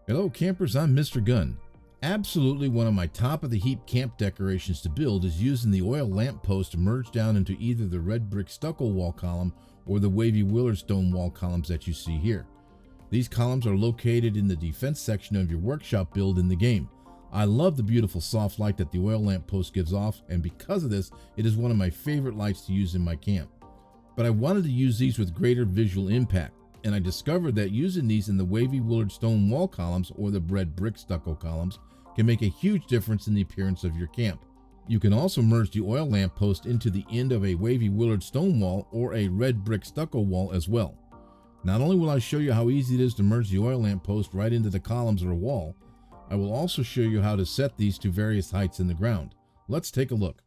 Hello campers, I'm Mr. Gunn. Absolutely one of my top of the heap camp decorations to build is using the oil lamp post merged down into either the Red Brick Stucco wall column or the Wavy Willards stone wall columns that you see here. These columns are located in the defense section of your workshop build in the game. I love the beautiful soft light that the oil lamp post gives off, and because of this, it is one of my favorite lights to use in my camp. But I wanted to use these with greater visual impact, and I discovered that using these in the Wavy Willards stone wall columns or the Red Brick Stucco columns can make a huge difference in the appearance of your camp. You can also merge the oil lamp post into the end of a Wavy Willards stone wall or a Red Brick Stucco wall as well. Not only will I show you how easy it is to merge the oil lamp post right into the columns or wall, I will also show you how to set these to various heights in the ground. Let's take a look.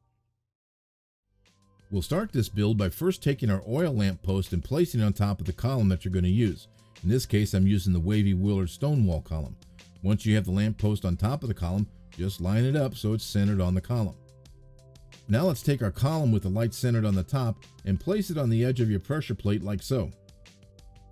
We'll start this build by first taking our oil lamp post and placing it on top of the column that you're going to use. In this case, I'm using the Wavy Willards stone wall column. Once you have the lamp post on top of the column, just line it up so it's centered on the column. Now let's take our column with the light centered on the top and place it on the edge of your pressure plate like so.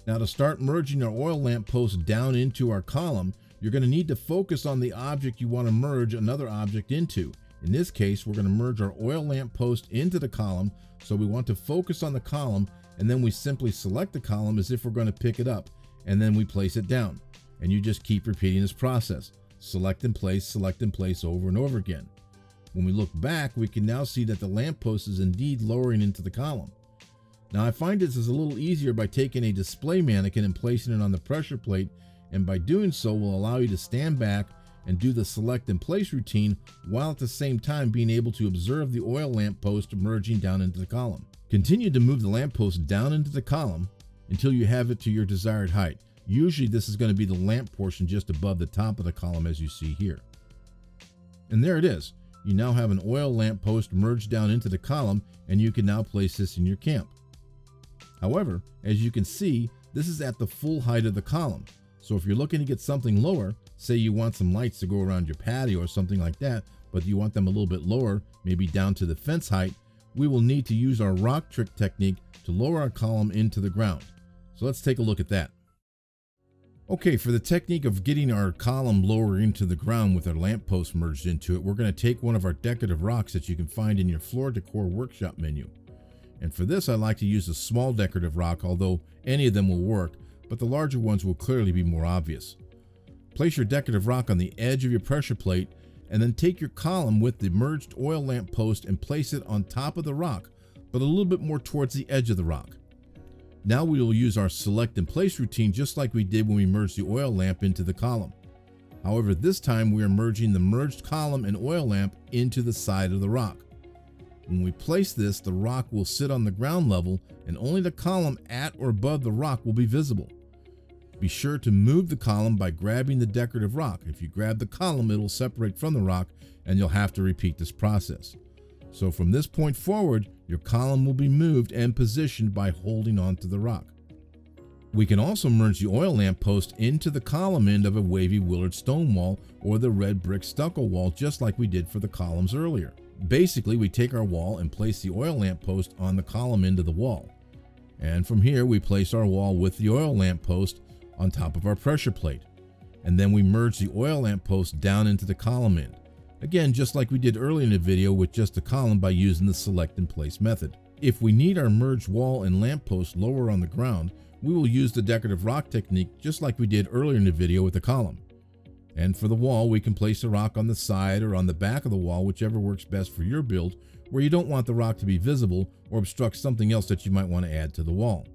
Now to start merging our oil lamp post down into our column, you're going to need to focus on the object you want to merge another object into. In this case, we're going to merge our oil lamp post into the column, so we want to focus on the column, and then we simply select the column as if we're going to pick it up, and then we place it down. And you just keep repeating this process. Select and place over and over again. When we look back, we can now see that the lamp post is indeed lowering into the column. Now I find this is a little easier by taking a display mannequin and placing it on the pressure plate, and by doing so will allow you to stand back and do the select and place routine while at the same time being able to observe the oil lamp post merging down into the column. Continue to move the lamp post down into the column until you have it to your desired height. Usually this is going to be the lamp portion just above the top of the column as you see here. And there it is. You now have an oil lamp post merged down into the column, and you can now place this in your camp. However, as you can see, this is at the full height of the column. So if you're looking to get something lower, say you want some lights to go around your patio or something like that, but you want them a little bit lower, maybe down to the fence height, we will need to use our rock trick technique to lower our column into the ground. So let's take a look at that. Okay, for the technique of getting our column lower into the ground with our lamp post merged into it, we're going to take one of our decorative rocks that you can find in your floor decor workshop menu. And for this, I like to use a small decorative rock, although any of them will work, but the larger ones will clearly be more obvious. Place your decorative rock on the edge of your pressure plate, and then take your column with the merged oil lamp post and place it on top of the rock, but a little bit more towards the edge of the rock. Now we will use our select and place routine just like we did when we merged the oil lamp into the column. However, this time we are merging the merged column and oil lamp into the side of the rock. When we place this, the rock will sit on the ground level, and only the column at or above the rock will be visible. Be sure to move the column by grabbing the decorative rock. If you grab the column, it will separate from the rock, and you'll have to repeat this process. So from this point forward, your column will be moved and positioned by holding onto the rock. We can also merge the oil lamp post into the column end of a Wavy Willards stone wall or the Red Brick Stucco wall, just like we did for the columns earlier. Basically, we take our wall and place the oil lamp post on the column end of the wall. And from here, we place our wall with the oil lamp post on top of our pressure plate. And then we merge the oil lamp post down into the column end. Again, just like we did earlier in the video with just the column by using the select and place method. If we need our merged wall and lamp post lower on the ground, we will use the decorative rock technique just like we did earlier in the video with the column. And for the wall, we can place the rock on the side or on the back of the wall, whichever works best for your build, where you don't want the rock to be visible or obstruct something else that you might want to add to the wall.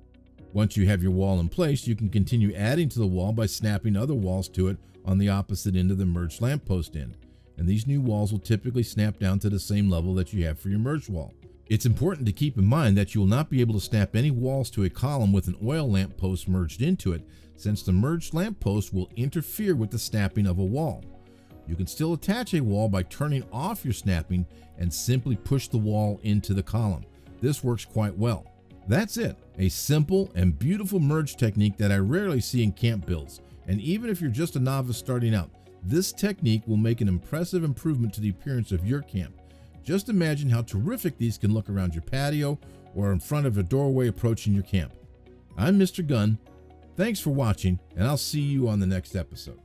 Once you have your wall in place, you can continue adding to the wall by snapping other walls to it on the opposite end of the merged lamp post end. And these new walls will typically snap down to the same level that you have for your merged wall. It's important to keep in mind that you will not be able to snap any walls to a column with an oil lamp post merged into it, since the merged lamp post will interfere with the snapping of a wall. You can still attach a wall by turning off your snapping and simply push the wall into the column. This works quite well. That's it, a simple and beautiful merge technique that I rarely see in camp builds. And even if you're just a novice starting out, this technique will make an impressive improvement to the appearance of your camp. Just imagine how terrific these can look around your patio or in front of a doorway approaching your camp. I'm Mr. Gunn. Thanks for watching, and I'll see you on the next episode.